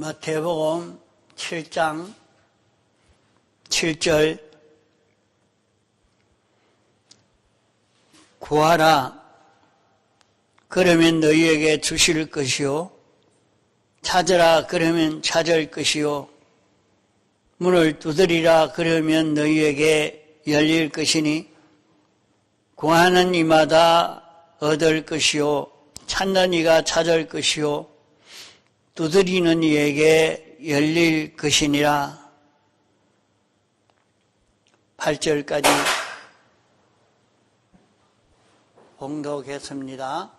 마태복음 7장 7절 구하라 그러면 너희에게 주실 것이요 찾으라 그러면 찾을 것이요 문을 두드리라 그러면 너희에게 열릴 것이니 구하는 이마다 얻을 것이요 찾는 이가 찾을 것이요 두드리는 이에게 열릴 것이니라. 8절까지 봉독했습니다.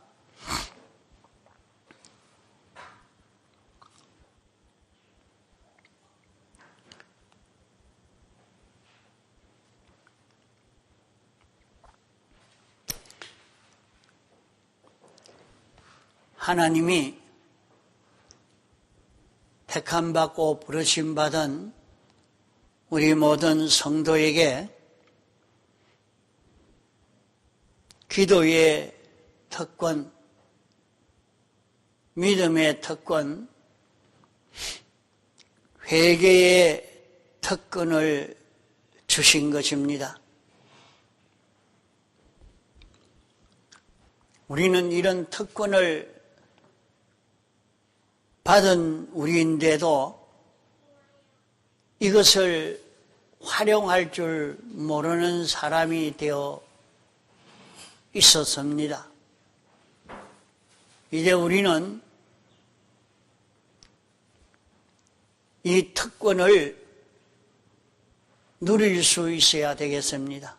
하나님이 택함받고 부르심받은 우리 모든 성도에게 기도의 특권, 믿음의 특권, 회개의 특권을 주신 것입니다. 우리는 이런 특권을 받은 우리인데도 이것을 활용할 줄 모르는 사람이 되어 있었습니다. 이제 우리는 이 특권을 누릴 수 있어야 되겠습니다.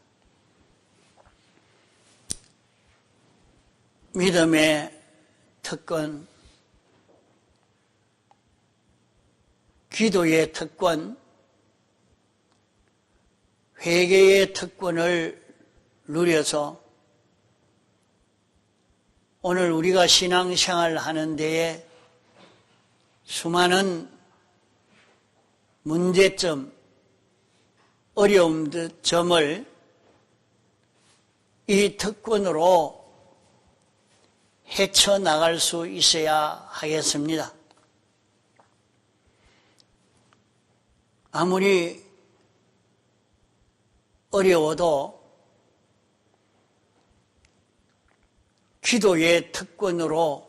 믿음의 특권, 기도의 특권, 회개의 특권을 누려서 오늘 우리가 신앙생활 하는 데에 수많은 문제점, 어려움 점을 이 특권으로 헤쳐나갈 수 있어야 하겠습니다. 아무리 어려워도 기도의 특권으로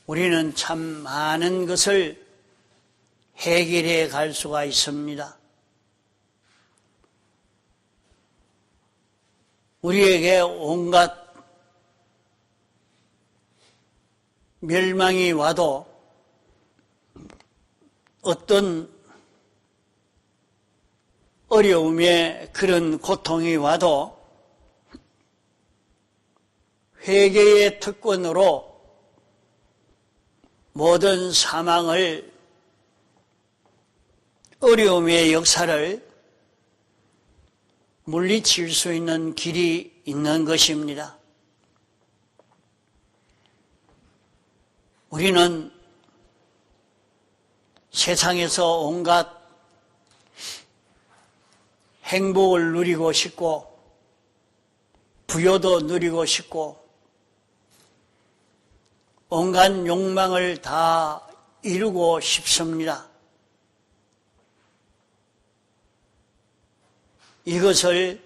우리는 참 많은 것을 해결해 갈 수가 있습니다. 우리에게 온갖 멸망이 와도 어떤 어려움에 그런 고통이 와도 회개의 특권으로 모든 사망을, 어려움의 역사를 물리칠 수 있는 길이 있는 것입니다. 우리는 세상에서 온갖 행복을 누리고 싶고 부여도 누리고 싶고 온갖 욕망을 다 이루고 싶습니다. 이것을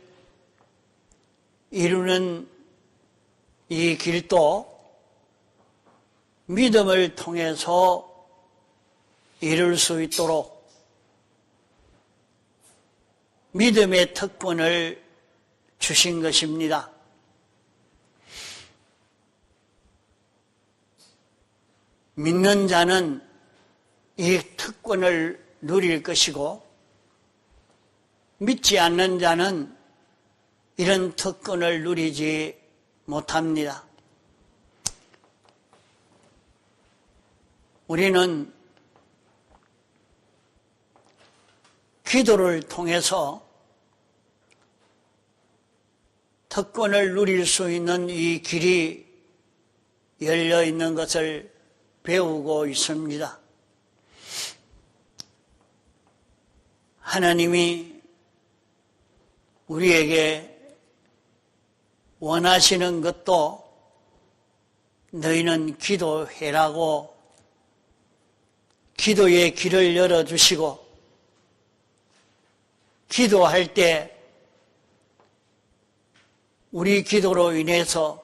이루는 이 길도 믿음을 통해서 이룰 수 있도록 믿음의 특권을 주신 것입니다. 믿는 자는 이 특권을 누릴 것이고 믿지 않는 자는 이런 특권을 누리지 못합니다. 우리는 기도를 통해서 특권을 누릴 수 있는 이 길이 열려 있는 것을 배우고 있습니다. 하나님이 우리에게 원하시는 것도 너희는 기도해라고 기도의 길을 열어주시고 기도할 때 우리 기도로 인해서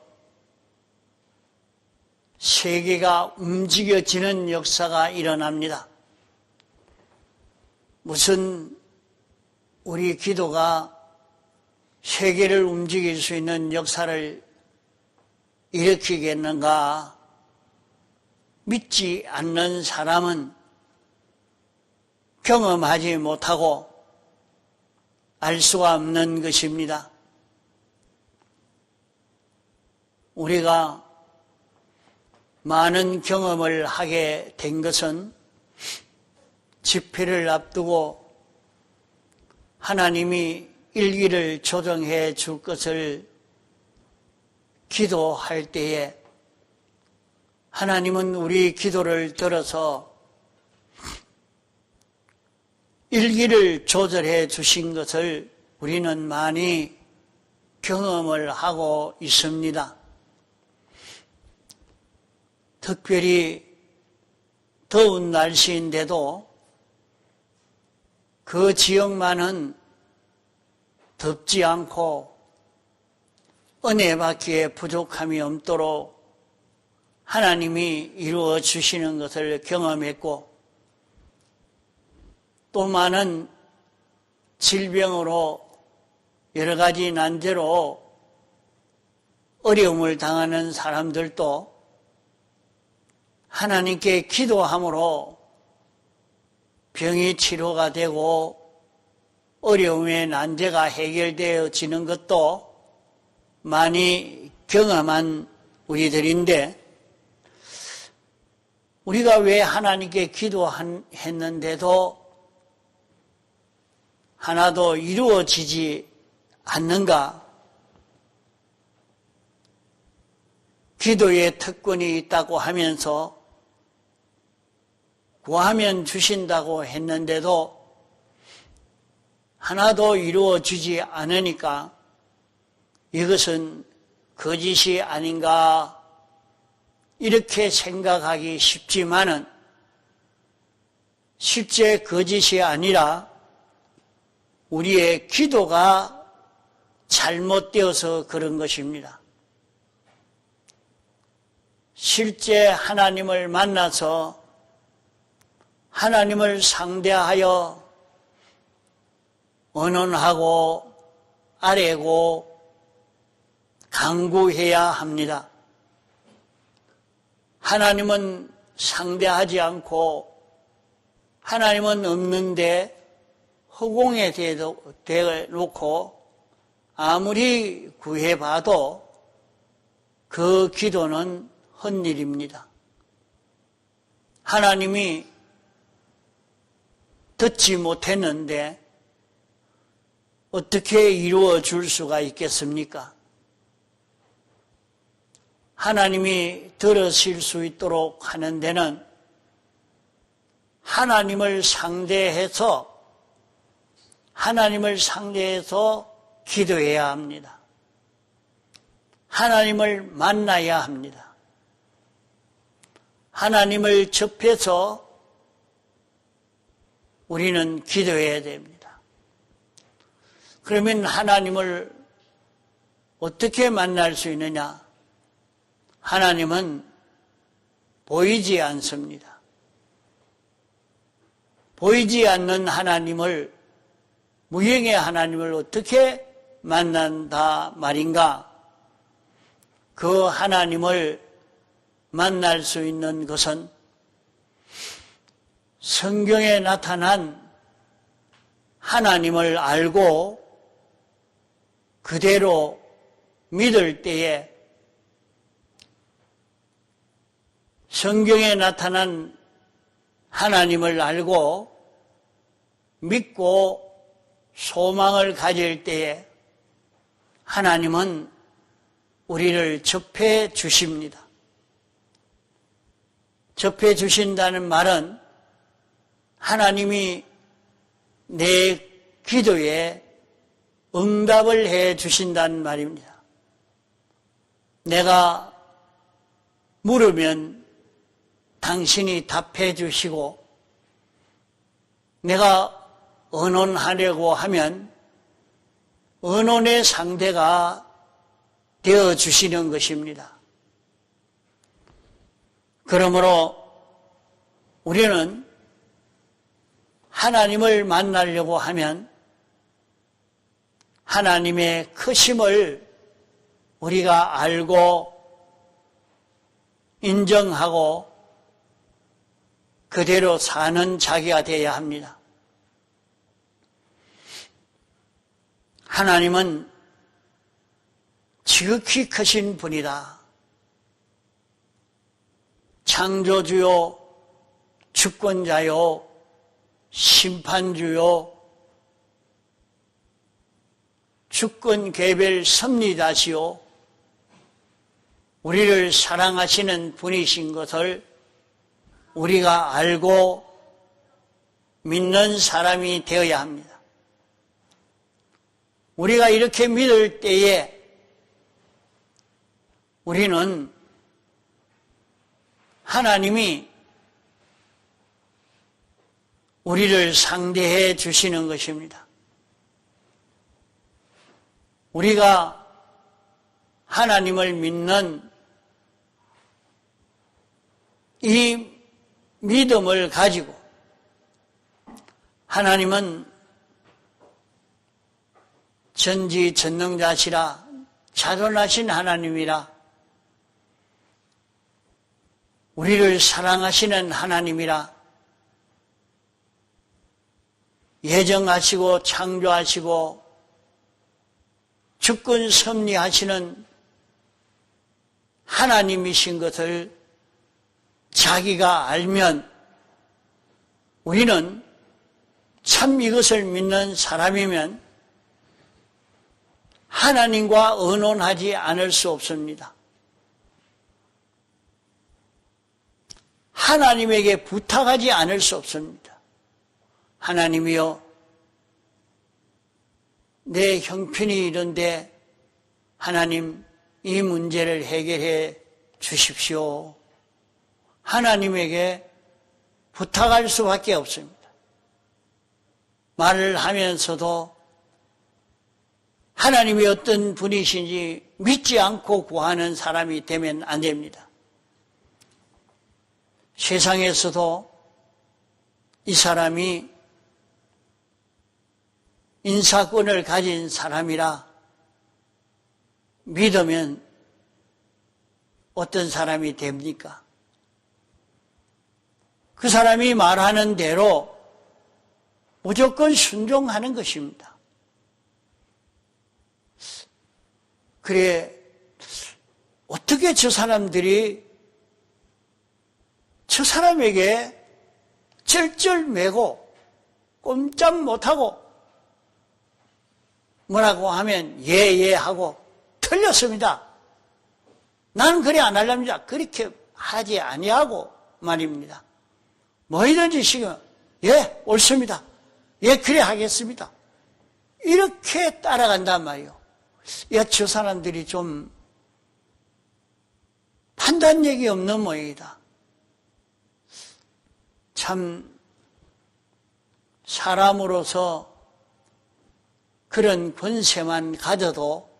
세계가 움직여지는 역사가 일어납니다. 무슨 우리 기도가 세계를 움직일 수 있는 역사를 일으키겠는가? 믿지 않는 사람은 경험하지 못하고 알 수가 없는 것입니다. 우리가 많은 경험을 하게 된 것은 집회를 앞두고 하나님이 일기를 조정해 줄 것을 기도할 때에 하나님은 우리 기도를 들어서 일기를 조절해 주신 것을 우리는 많이 경험을 하고 있습니다. 특별히 더운 날씨인데도 그 지역만은 덥지 않고 은혜받기에 부족함이 없도록 하나님이 이루어 주시는 것을 경험했고 또 많은 질병으로 여러 가지 난제로 어려움을 당하는 사람들도 하나님께 기도함으로 병이 치료가 되고 어려움의 난제가 해결되어지는 것도 많이 경험한 우리들인데 우리가 왜 하나님께 기도했는데도 하나도 이루어지지 않는가? 기도의 특권이 있다고 하면서 구하면 주신다고 했는데도 하나도 이루어지지 않으니까 이것은 거짓이 아닌가 이렇게 생각하기 쉽지만은 실제 거짓이 아니라 우리의 기도가 잘못되어서 그런 것입니다. 실제 하나님을 만나서 하나님을 상대하여 언언하고 아뢰고 간구해야 합니다. 하나님은 상대하지 않고 하나님은 없는데 허공에 대놓고 아무리 구해봐도 그 기도는 헛일입니다. 하나님이 듣지 못했는데 어떻게 이루어 줄 수가 있겠습니까? 하나님이 들으실 수 있도록 하는 데는 하나님을 상대해서 기도해야 합니다. 하나님을 만나야 합니다. 하나님을 접해서 우리는 기도해야 됩니다. 그러면 하나님을 어떻게 만날 수 있느냐? 하나님은 보이지 않습니다. 보이지 않는 하나님을, 무형의 하나님을 어떻게 만난다 말인가? 그 하나님을 만날 수 있는 것은 성경에 나타난 하나님을 알고 그대로 믿을 때에 성경에 나타난 하나님을 알고 믿고 소망을 가질 때에 하나님은 우리를 접해 주십니다. 접해 주신다는 말은 하나님이 내 기도에 응답을 해 주신다는 말입니다. 내가 물으면 당신이 답해 주시고 내가 언론하려고 하면 언론의 상대가 되어주시는 것입니다. 그러므로 우리는 하나님을 만나려고 하면 하나님의 크심을 우리가 알고 인정하고 그대로 사는 자기가 되어야 합니다. 하나님은 지극히 크신 분이다. 창조주요, 주권자요, 심판주요, 주권 개별 섭리자시요, 우리를 사랑하시는 분이신 것을 우리가 알고 믿는 사람이 되어야 합니다. 우리가 이렇게 믿을 때에 우리는 하나님이 우리를 상대해 주시는 것입니다. 우리가 하나님을 믿는 이 믿음을 가지고 하나님은 전지전능자시라 자존하신 하나님이라 우리를 사랑하시는 하나님이라 예정하시고 창조하시고 주권 섭리하시는 하나님이신 것을 자기가 알면 우리는 참 이것을 믿는 사람이면 하나님과 의논하지 않을 수 없습니다. 하나님에게 부탁하지 않을 수 없습니다. 하나님이여, 내 형편이 이런데 하나님 이 문제를 해결해 주십시오. 하나님에게 부탁할 수밖에 없습니다. 말을 하면서도 하나님이 어떤 분이신지 믿지 않고 구하는 사람이 되면 안 됩니다. 세상에서도 이 사람이 인사권을 가진 사람이라 믿으면 어떤 사람이 됩니까? 그 사람이 말하는 대로 무조건 순종하는 것입니다. 그래, 어떻게 저 사람들이 저 사람에게 쩔쩔매고 꼼짝 못하고 뭐라고 하면 예 하고 틀렸습니다. 나는 그래 안 하렵니다. 그렇게 하지 아니하고 말입니다. 뭐이든지 시키면 예 옳습니다. 예 그래 하겠습니다. 이렇게 따라간단 말이에요. 야, 저 사람들이 좀 판단력이 없는 모양이다. 참 사람으로서 그런 권세만 가져도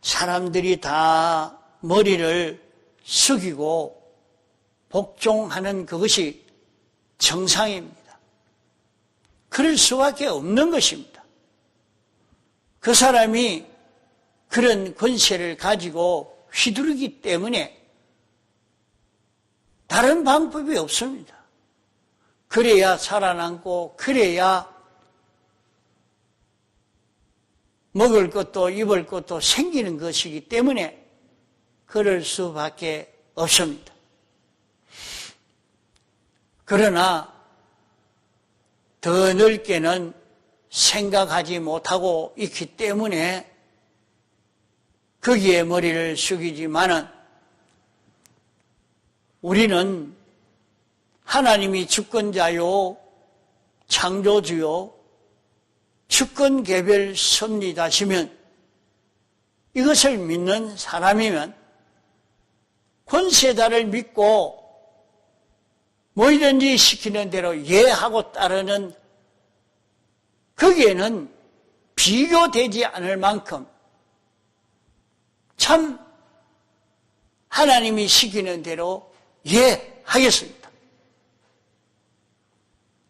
사람들이 다 머리를 숙이고 복종하는 그것이 정상입니다. 그럴 수밖에 없는 것입니다. 그 사람이 그런 권세를 가지고 휘두르기 때문에 다른 방법이 없습니다. 그래야 살아남고 그래야 먹을 것도 입을 것도 생기는 것이기 때문에 그럴 수밖에 없습니다. 그러나 더 넓게는 생각하지 못하고 있기 때문에 거기에 머리를 숙이지만은 우리는 하나님이 주권자요, 창조주요, 주권 개별 섭리자시면 이것을 믿는 사람이면 권세자를 믿고 뭐이든지 시키는 대로 예하고 따르는 거기에는 비교되지 않을 만큼 참 하나님이 시키는 대로 예, 하겠습니다.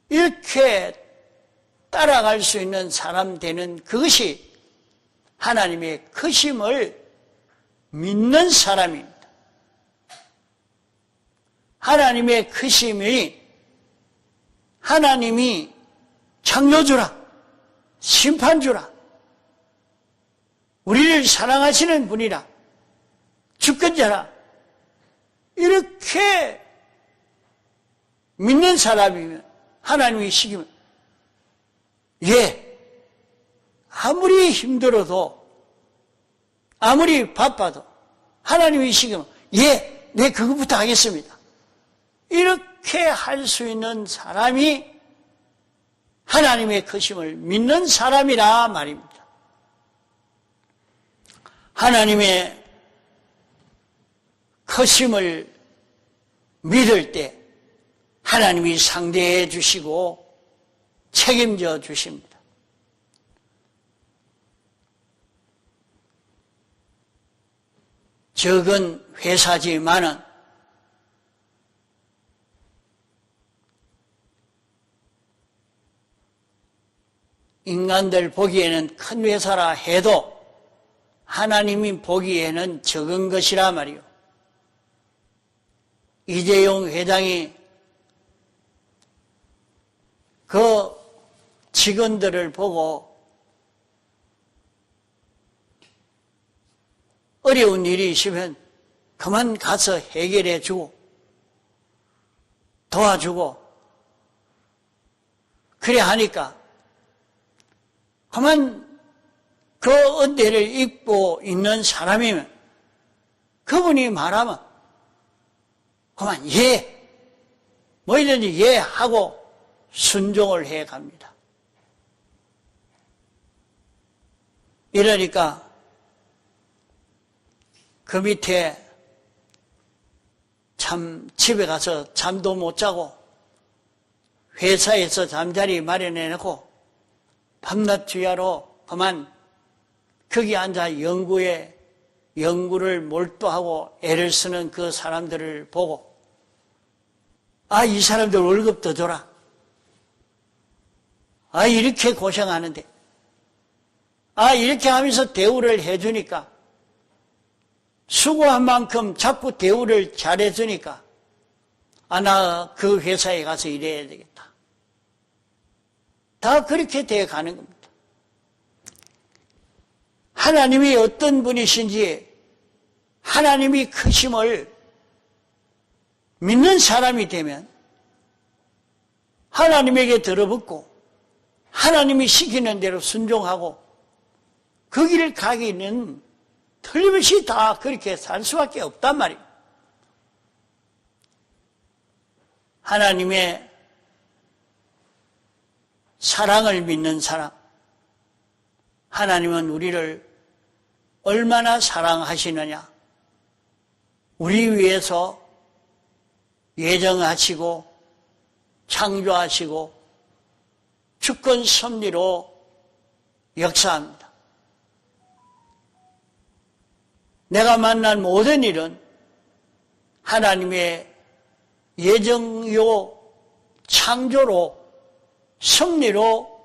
이렇게 따라갈 수 있는 사람 되는 그것이 하나님의 크심을 믿는 사람입니다. 하나님의 크심이 하나님이 창조주라, 심판주라, 우리를 사랑하시는 분이라, 주권자라, 이렇게 믿는 사람이면 하나님이 시키면 예, 아무리 힘들어도 아무리 바빠도 하나님이 시키면 예, 네 그것부터 하겠습니다. 이렇게 할 수 있는 사람이 하나님의 크심을 믿는 사람이라 말입니다. 하나님의 크심을 믿을 때 하나님이 상대해 주시고 책임져 주십니다. 적은 회사지만은 인간들 보기에는 큰 회사라 해도 하나님이 보기에는 적은 것이라 말이요. 이재용 회장이 그 직원들을 보고 어려운 일이 있으면 그만 가서 해결해 주고 도와주고 그래 하니까 그만 그 은혜를 입고 있는 사람이면 그분이 말하면 그만 예, 뭐이든지 예 하고 순종을 해 갑니다. 이러니까 그 밑에 참 집에 가서 잠도 못 자고 회사에서 잠자리 마련해 놓고 밤낮 주야로 그만 거기 앉아 연구를 몰두하고 애를 쓰는 그 사람들을 보고 아, 이 사람들 월급 더 줘라. 아, 이렇게 고생하는데 아, 이렇게 하면서 대우를 해주니까 수고한 만큼 자꾸 대우를 잘해주니까 아, 나 그 회사에 가서 일해야 되겠다. 다 그렇게 돼 가는 겁니다. 하나님이 어떤 분이신지 하나님이 크심을 믿는 사람이 되면 하나님에게 들어붙고 하나님이 시키는 대로 순종하고 그 길을 가기는 틀림없이 다 그렇게 살 수밖에 없단 말이에요. 하나님의 사랑을 믿는 사람, 하나님은 우리를 얼마나 사랑하시느냐, 우리 위해서 예정하시고 창조하시고 주권 섭리로 역사합니다. 내가 만난 모든 일은 하나님의 예정요 창조로 섭리로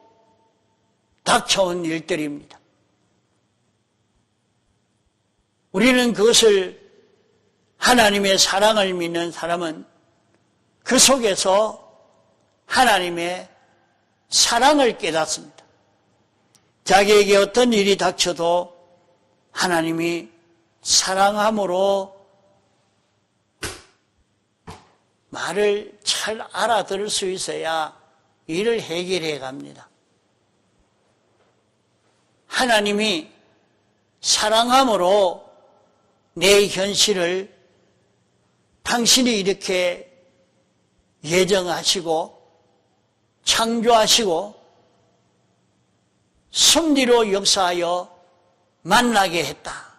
닥쳐온 일들입니다. 우리는 그것을 하나님의 사랑을 믿는 사람은 그 속에서 하나님의 사랑을 깨닫습니다. 자기에게 어떤 일이 닥쳐도 하나님이 사랑함으로 말을 잘 알아들을 수 있어야 일을 해결해 갑니다. 하나님이 사랑함으로 내 현실을 당신이 이렇게 예정하시고 창조하시고 섭리로 역사하여 만나게 했다.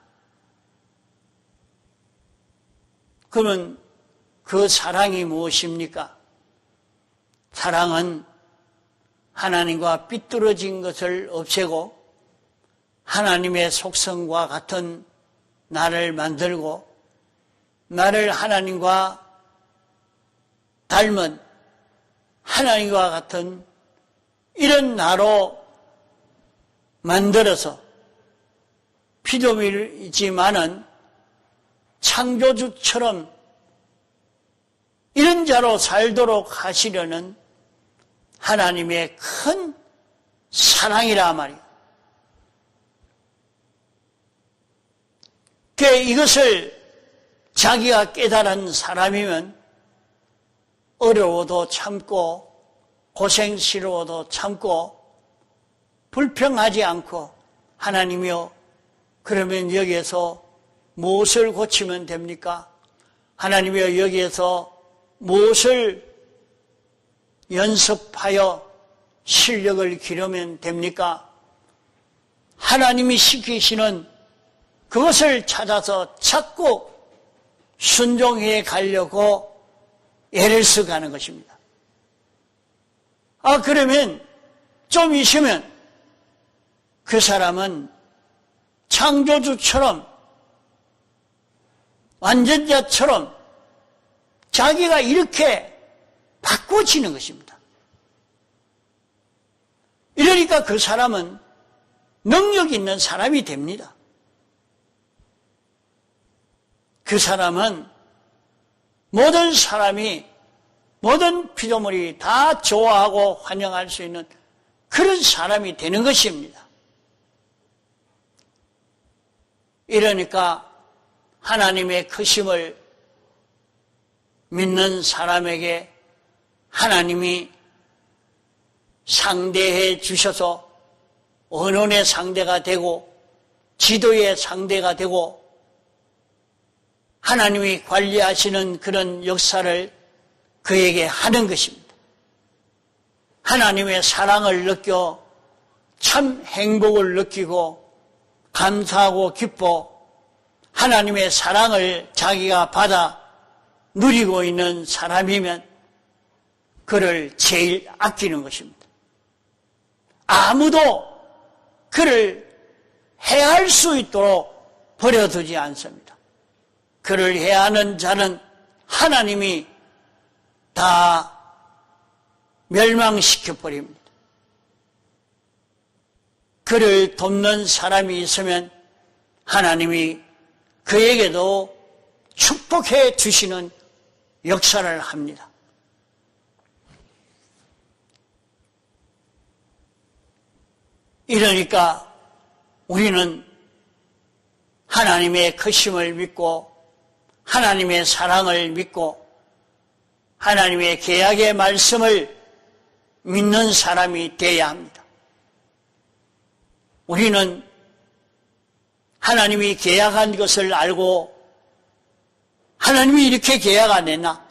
그러면 그 사랑이 무엇입니까? 사랑은 하나님과 삐뚤어진 것을 없애고 하나님의 속성과 같은 나를 만들고 나를 하나님과 닮은 하나님과 같은 이런 나로 만들어서 피조물이지만은 창조주처럼 이런 자로 살도록 하시려는 하나님의 큰 사랑이라 말이에요. 이것을 자기가 깨달은 사람이면 어려워도 참고 고생스러워도 참고 불평하지 않고 하나님이여 그러면 여기에서 무엇을 고치면 됩니까? 하나님이여 여기에서 무엇을 연습하여 실력을 기르면 됩니까? 하나님이 시키시는 그것을 찾아서 자꾸 순종해 가려고 애를 써가는 것입니다. 그러면 좀 있으면 그 사람은 창조주처럼 완전자처럼 자기가 이렇게 바꿔지는 것입니다. 이러니까 그 사람은 능력 있는 사람이 됩니다. 그 사람은 모든 사람이 모든 피조물이 다 좋아하고 환영할 수 있는 그런 사람이 되는 것입니다. 이러니까 하나님의 크심을 믿는 사람에게 하나님이 상대해 주셔서 언론의 상대가 되고 지도의 상대가 되고 하나님이 관리하시는 그런 역사를 그에게 하는 것입니다. 하나님의 사랑을 느껴 참 행복을 느끼고 감사하고 기뻐 하나님의 사랑을 자기가 받아 누리고 있는 사람이면 그를 제일 아끼는 것입니다. 아무도 그를 해할 수 있도록 버려두지 않습니다. 그를 해하는 자는 하나님이 다 멸망시켜버립니다. 그를 돕는 사람이 있으면 하나님이 그에게도 축복해 주시는 역사를 합니다. 이러니까 우리는 하나님의 크심을 믿고 하나님의 사랑을 믿고 하나님의 계약의 말씀을 믿는 사람이 되어야 합니다. 우리는 하나님이 계약한 것을 알고 하나님이 이렇게 계약 안 했나?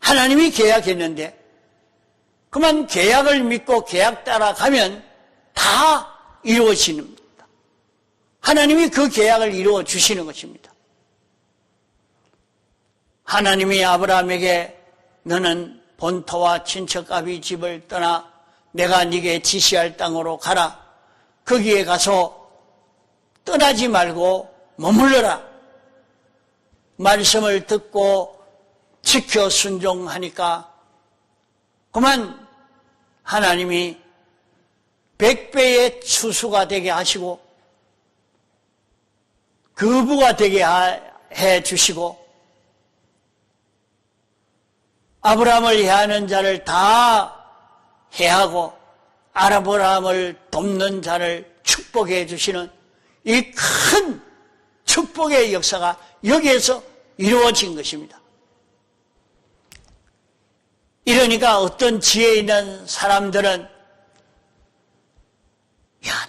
하나님이 계약했는데 그만 계약을 믿고 계약 따라가면 다 이루어지는 겁니다. 하나님이 그 계약을 이루어 주시는 것입니다. 하나님이 아브라함에게 너는 본토와 친척 아비 집을 떠나 내가 네게 지시할 땅으로 가라. 거기에 가서 떠나지 말고 머물러라. 말씀을 듣고 지켜 순종하니까 그만 하나님이 100배의 추수가 되게 하시고 거부가 되게 해 주시고 아브라함을 해하는 자를 다 해하고 아브라함을 돕는 자를 축복해 주시는 이 큰 축복의 역사가 여기에서 이루어진 것입니다. 이러니까 어떤 지혜 있는 사람들은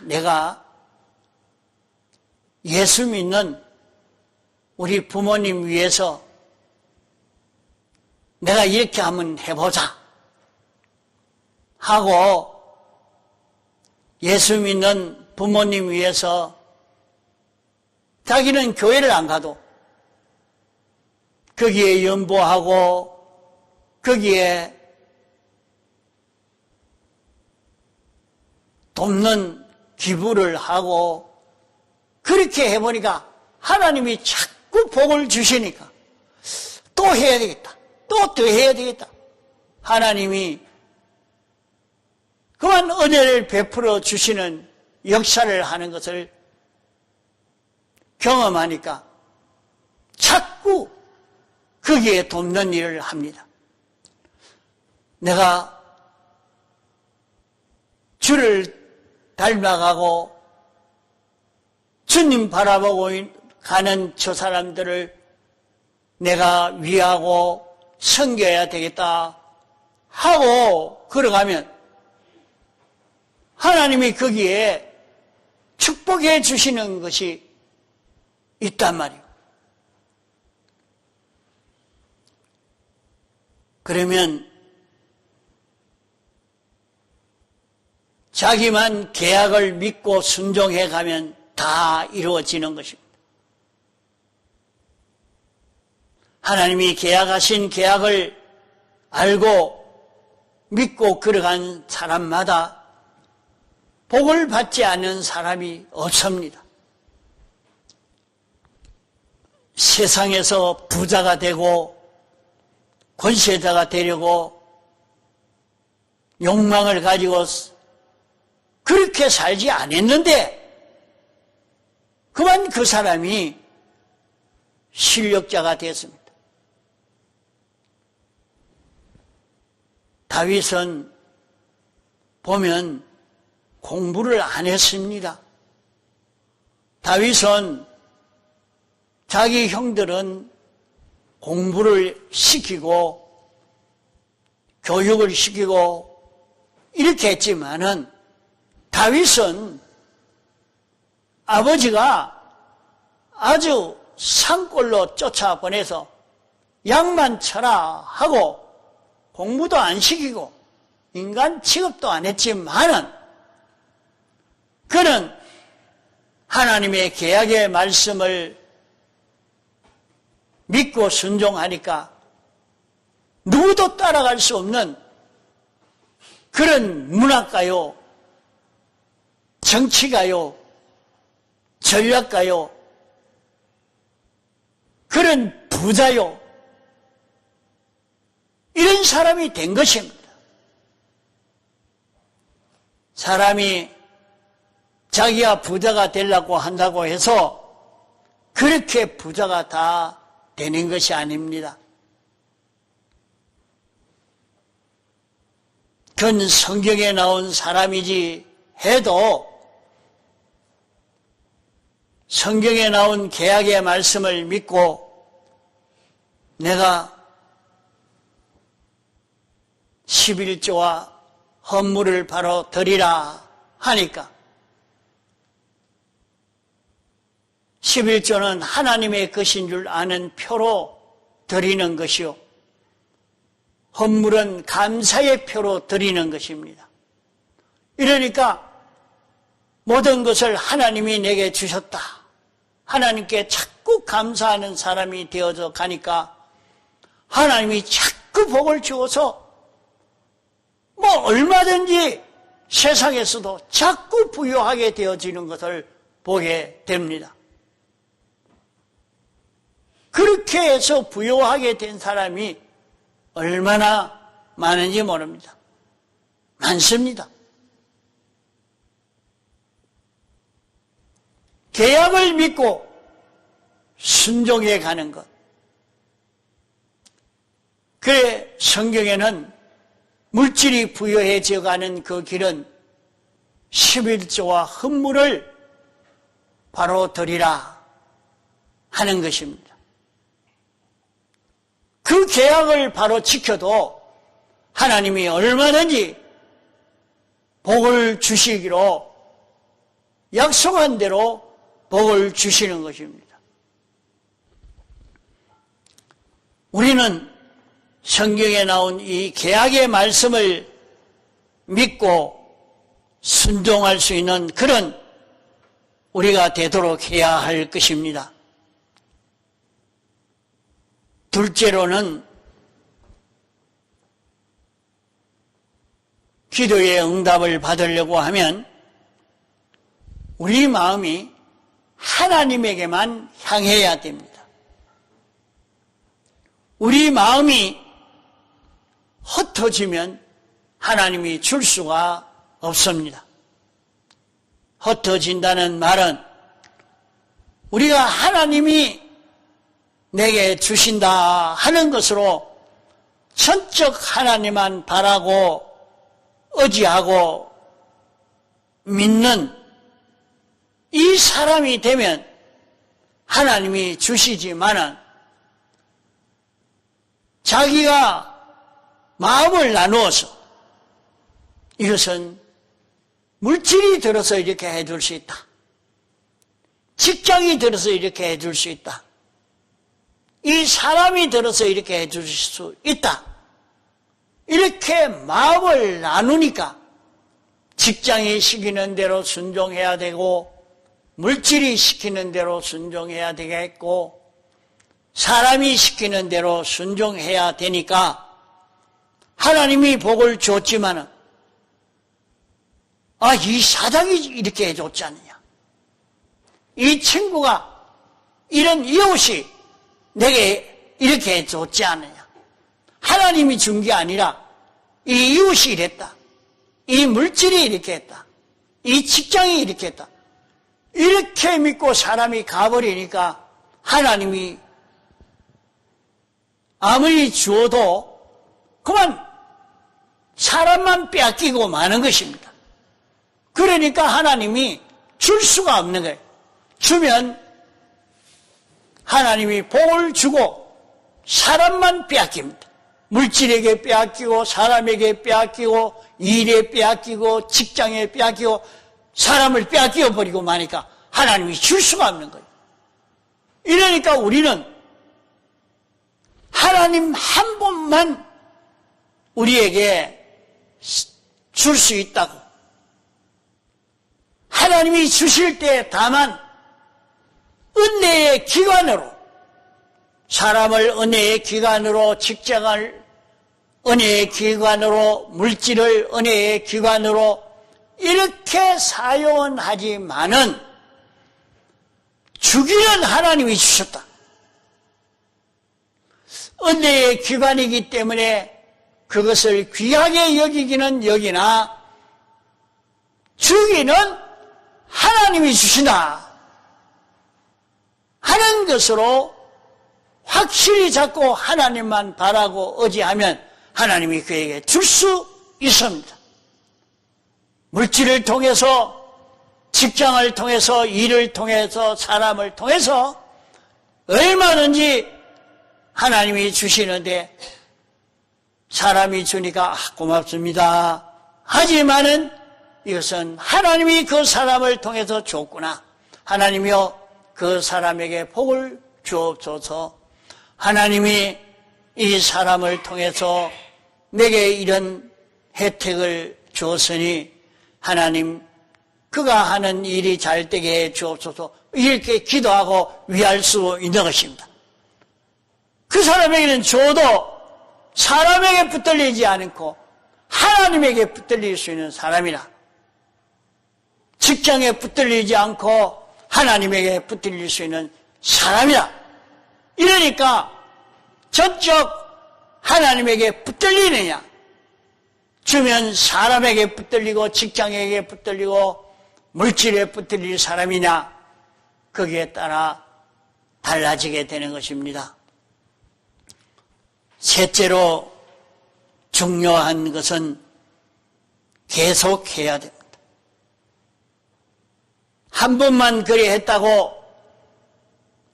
내가 예수 믿는 우리 부모님 위해서 내가 이렇게 한번 해보자 하고 예수 믿는 부모님 위해서 자기는 교회를 안 가도 거기에 연보하고 거기에 돕는 기부를 하고 그렇게 해보니까 하나님이 자꾸 복을 주시니까 또 해야 되겠다. 또 더 해야 되겠다. 하나님이 그만 은혜를 베풀어 주시는 역사를 하는 것을 경험하니까 자꾸 거기에 돕는 일을 합니다. 내가 주를 닮아가고 주님 바라보고 가는 저 사람들을 내가 위하고 섬겨야 되겠다 하고 걸어가면 하나님이 거기에 축복해 주시는 것이 있단 말이에요. 그러면 자기만 계약을 믿고 순종해 가면 다 이루어지는 것입니다. 하나님이 계약하신 계약을 알고 믿고 걸어간 사람마다 복을 받지 않는 사람이 없습니다. 세상에서 부자가 되고 권세자가 되려고 욕망을 가지고 그렇게 살지 않았는데 그만 그 사람이 실력자가 됐습니다. 다윗은 보면 공부를 안 했습니다. 다윗은 자기 형들은 공부를 시키고 교육을 시키고 이렇게 했지만은 다윗은 아버지가 아주 산골로 쫓아보내서 양만 쳐라 하고 공부도 안 시키고 인간 취급도 안 했지만은 그는 하나님의 계약의 말씀을 믿고 순종하니까 누구도 따라갈 수 없는 그런 문학가요, 정치가요, 전략가요, 그런 부자요, 이런 사람이 된 것입니다. 사람이 자기가 부자가 되려고 한다고 해서 그렇게 부자가 다 되는 것이 아닙니다. 그건 성경에 나온 사람이지 해도 성경에 나온 계약의 말씀을 믿고 내가 11조와 헌물을 바로 드리라 하니까 11조는 하나님의 것인 줄 아는 표로 드리는 것이요, 헌물은 감사의 표로 드리는 것입니다. 이러니까 모든 것을 하나님이 내게 주셨다, 하나님께 자꾸 감사하는 사람이 되어져 가니까 하나님이 자꾸 복을 주어서 뭐 얼마든지 세상에서도 자꾸 부유하게 되어지는 것을 보게 됩니다. 그렇게 해서 부유하게 된 사람이 얼마나 많은지 모릅니다. 많습니다. 계약을 믿고 순종해 가는 것. 그래 성경에는 물질이 부여해져 가는 그 길은 11조와 헌물을 바로 드리라 하는 것입니다. 그 계약을 바로 지켜도 하나님이 얼마든지 복을 주시기로 약속한 대로 복을 주시는 것입니다. 우리는 성경에 나온 이 계약의 말씀을 믿고 순종할 수 있는 그런 우리가 되도록 해야 할 것입니다. 둘째로는 기도의 응답을 받으려고 하면 우리 마음이 하나님에게만 향해야 됩니다. 우리 마음이 흩어지면 하나님이 줄 수가 없습니다. 흩어진다는 말은 우리가 하나님이 내게 주신다 하는 것으로 전적 하나님만 바라고 의지하고 믿는 이 사람이 되면 하나님이 주시지만은 자기가 마음을 나누어서 이것은 물질이 들어서 이렇게 해줄 수 있다. 직장이 들어서 이렇게 해줄 수 있다. 이 사람이 들어서 이렇게 해줄 수 있다. 이렇게 마음을 나누니까 직장이 시키는 대로 순종해야 되고 물질이 시키는 대로 순종해야 되겠고 사람이 시키는 대로 순종해야 되니까 하나님이 복을 줬지만은 이 사장이 이렇게 해줬지 않느냐. 이 친구가 이런 이웃이 내게 이렇게 해줬지 않느냐. 하나님이 준 게 아니라 이 이웃이 이랬다. 이 물질이 이렇게 했다. 이 직장이 이렇게 했다. 이렇게 믿고 사람이 가버리니까 하나님이 아무리 주어도 그만 사람만 빼앗기고 마는 것입니다. 그러니까 하나님이 줄 수가 없는 거예요. 주면 하나님이 복을 주고 사람만 빼앗깁니다. 물질에게 빼앗기고 사람에게 빼앗기고 일에 빼앗기고 직장에 빼앗기고 사람을 빼앗겨 버리고 마니까 하나님이 줄 수가 없는 거예요. 이러니까 우리는 하나님 한 분만 우리에게 줄 수 있다고. 하나님이 주실 때 다만 은혜의 기관으로 사람을 은혜의 기관으로 직장을 은혜의 기관으로 물질을 은혜의 기관으로 이렇게 사용은 하지만은 주기는 하나님이 주셨다. 은혜의 기관이기 때문에 그것을 귀하게 여기기는 여기나 주기는 하나님이 주신다 하는 것으로 확실히 잡고 하나님만 바라고 의지하면 하나님이 그에게 줄 수 있습니다. 물질을 통해서 직장을 통해서 일을 통해서 사람을 통해서 얼마든지 하나님이 주시는데 사람이 주니까 고맙습니다 하지만은 이것은 하나님이 그 사람을 통해서 줬구나. 하나님이여 그 사람에게 복을 주옵소서. 하나님이 이 사람을 통해서 내게 이런 혜택을 주었으니 하나님 그가 하는 일이 잘 되게 해 주옵소서. 이렇게 기도하고 위할 수 있는 것입니다. 그 사람에게는 줘도 사람에게 붙들리지 않고 하나님에게 붙들릴 수 있는 사람이라. 직장에 붙들리지 않고 하나님에게 붙들릴 수 있는 사람이라. 이러니까 전적 하나님에게 붙들리느냐, 주면 사람에게 붙들리고 직장에게 붙들리고 물질에 붙들릴 사람이냐, 거기에 따라 달라지게 되는 것입니다. 셋째로 중요한 것은 계속해야 됩니다. 한 번만 그리 했다고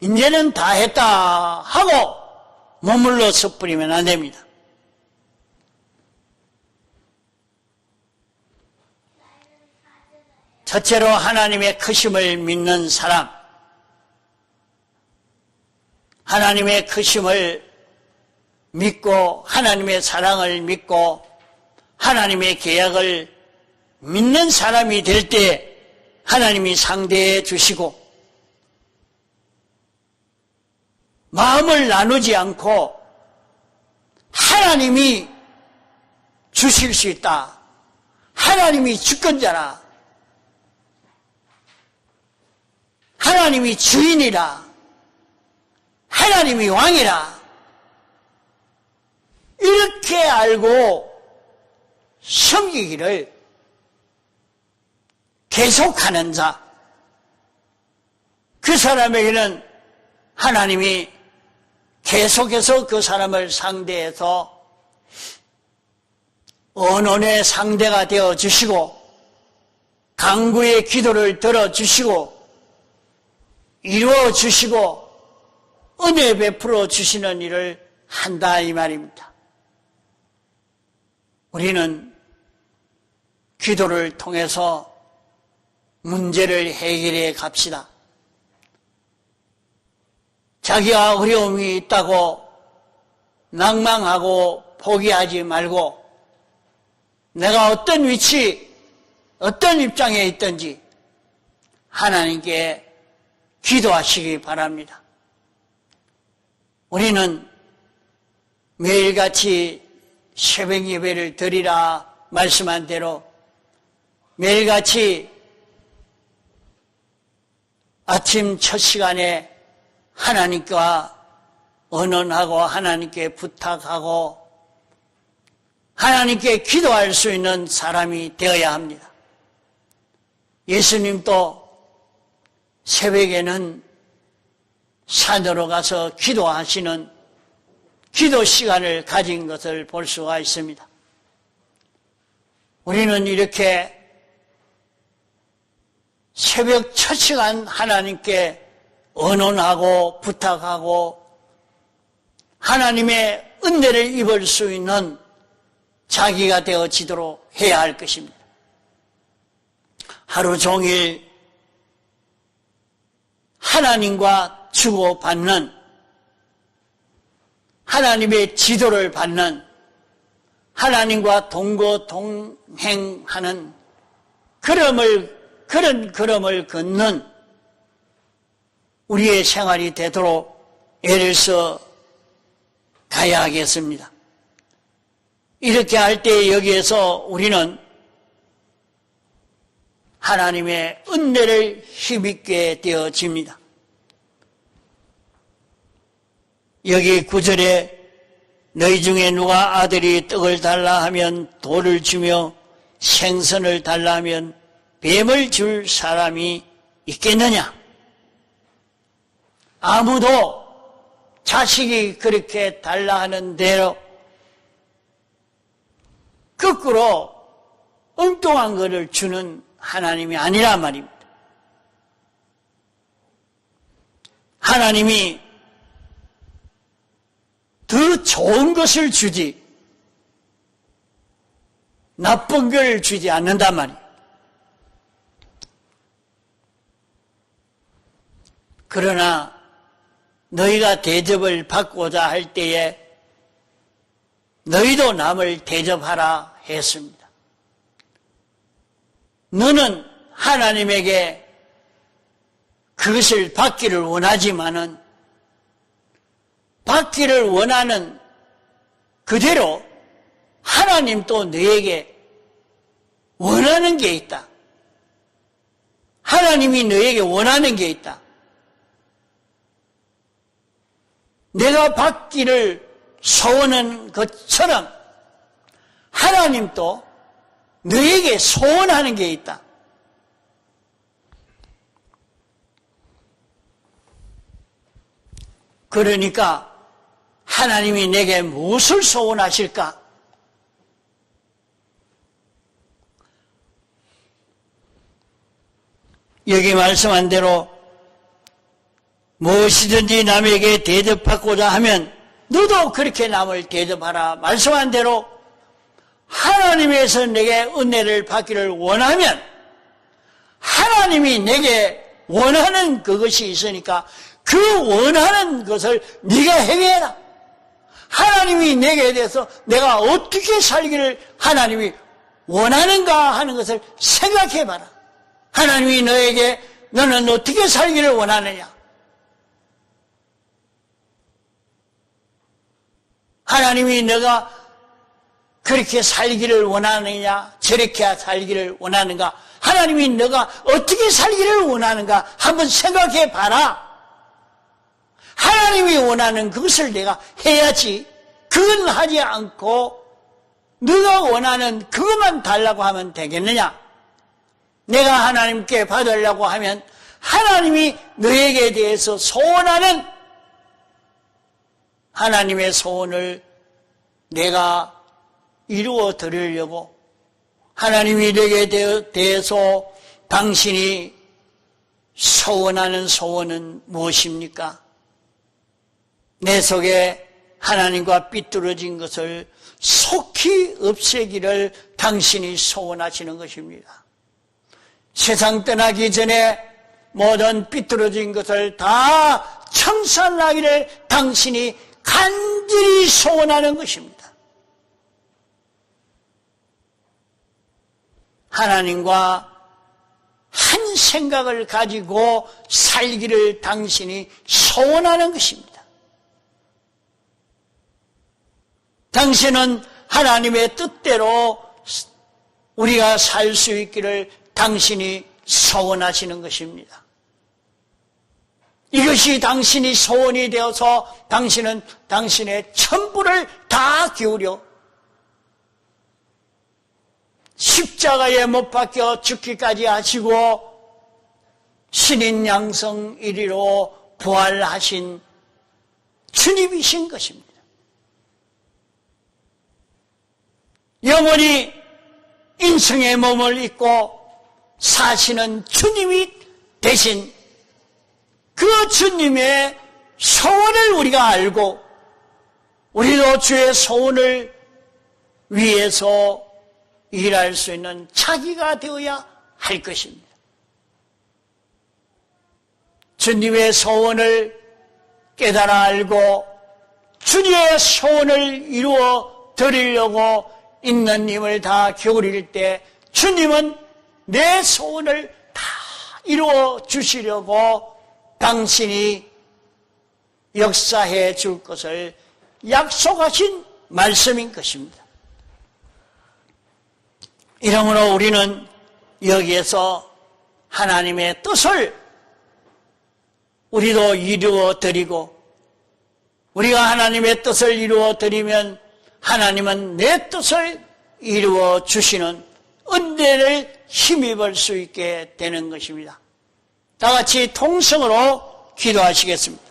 이제는 다 했다 하고 머물러 서버리면 안 됩니다. 첫째로 하나님의 크심을 믿는 사람, 하나님의 크심을 믿고 하나님의 사랑을 믿고 하나님의 계약을 믿는 사람이 될 때 하나님이 상대해 주시고 마음을 나누지 않고 하나님이 주실 수 있다. 하나님이 주권자라. 하나님이 주인이라, 하나님이 왕이라, 이렇게 알고 섬기기를 계속하는 자, 그 사람에게는 하나님이 계속해서 그 사람을 상대해서 언론의 상대가 되어 주시고 간구의 기도를 들어주시고 이루어 주시고 은혜 베풀어 주시는 일을 한다 이 말입니다. 우리는 기도를 통해서 문제를 해결해 갑시다. 자기가 어려움이 있다고 낭망하고 포기하지 말고 내가 어떤 위치, 어떤 입장에 있든지 하나님께 기도하시기 바랍니다. 우리는 매일같이 새벽 예배를 드리라 말씀한 대로 매일같이 아침 첫 시간에 하나님과 언언하고 하나님께 부탁하고 하나님께 기도할 수 있는 사람이 되어야 합니다. 예수님도 새벽에는 산으로 가서 기도하시는 기도 시간을 가진 것을 볼 수가 있습니다. 우리는 이렇게 새벽 첫 시간 하나님께 언언하고 부탁하고 하나님의 은혜를 입을 수 있는 자기가 되어지도록 해야 할 것입니다. 하루 종일 하나님과 주고받는 하나님의 지도를 받는 하나님과 동거동행하는 그런 걸음을 걷는 우리의 생활이 되도록 애를 써 가야 하겠습니다. 이렇게 할 때 여기에서 우리는 하나님의 은혜를 힘있게 되어집니다. 여기 9절에 너희 중에 누가 아들이 떡을 달라 하면 돌을 주며 생선을 달라 하면 뱀을 줄 사람이 있겠느냐? 아무도 자식이 그렇게 달라 하는 대로 거꾸로 엉뚱한 것을 주는 하나님이 아니란 말입니다. 하나님이 더 좋은 것을 주지 나쁜 걸 주지 않는단 말이에요. 그러나 너희가 대접을 받고자 할 때에 너희도 남을 대접하라 했습니다. 너는 하나님에게 그것을 받기를 원하지만은 받기를 원하는 그대로 하나님도 너에게 원하는 게 있다. 하나님이 너에게 원하는 게 있다. 내가 받기를 소원하는 것처럼 하나님도 너에게 소원하는 게 있다. 그러니까 하나님이 내게 무엇을 소원하실까? 여기 말씀한 대로 무엇이든지 남에게 대접받고자 하면 너도 그렇게 남을 대접하라. 말씀한 대로 하나님에서 내게 은혜를 받기를 원하면 하나님이 내게 원하는 그것이 있으니까 그 원하는 것을 네가 행해라. 하나님이 내게 대해서 내가 어떻게 살기를 하나님이 원하는가 하는 것을 생각해봐라. 하나님이 너에게 너는 어떻게 살기를 원하느냐? 하나님이 내가 그렇게 살기를 원하느냐, 저렇게 살기를 원하는가, 하나님이 너가 어떻게 살기를 원하는가 한번 생각해 봐라. 하나님이 원하는 그것을 내가 해야지, 그건 하지 않고 너가 원하는 그것만 달라고 하면 되겠느냐? 내가 하나님께 받으려고 하면 하나님이 너에게 대해서 소원하는 하나님의 소원을 내가 이루어 드리려고, 하나님이 너에게 대해서 당신이 소원하는 소원은 무엇입니까? 내 속에 하나님과 삐뚤어진 것을 속히 없애기를 당신이 소원하시는 것입니다. 세상 떠나기 전에 모든 삐뚤어진 것을 다 청산하기를 당신이 간절히 소원하는 것입니다. 하나님과 한 생각을 가지고 살기를 당신이 소원하는 것입니다. 당신은 하나님의 뜻대로 우리가 살 수 있기를 당신이 소원하시는 것입니다. 이것이 당신이 소원이 되어서 당신은 당신의 전부를 다 기울여 십자가에 못 박혀 죽기까지 하시고 신인 양성 1위로 부활하신 주님이신 것입니다. 영원히 인성의 몸을 입고 사시는 주님이 대신 그 주님의 소원을 우리가 알고 우리도 주의 소원을 위해서 일할 수 있는 자기가 되어야 할 것입니다. 주님의 소원을 깨달아 알고 주님의 소원을 이루어 드리려고 있는 힘을 다 기울일 때 주님은 내 소원을 다 이루어 주시려고 당신이 역사해 줄 것을 약속하신 말씀인 것입니다. 이러므로 우리는 여기에서 하나님의 뜻을 우리도 이루어 드리고, 우리가 하나님의 뜻을 이루어 드리면 하나님은 내 뜻을 이루어 주시는 은혜를 힘입을 수 있게 되는 것입니다. 다 같이 통성으로 기도하시겠습니다.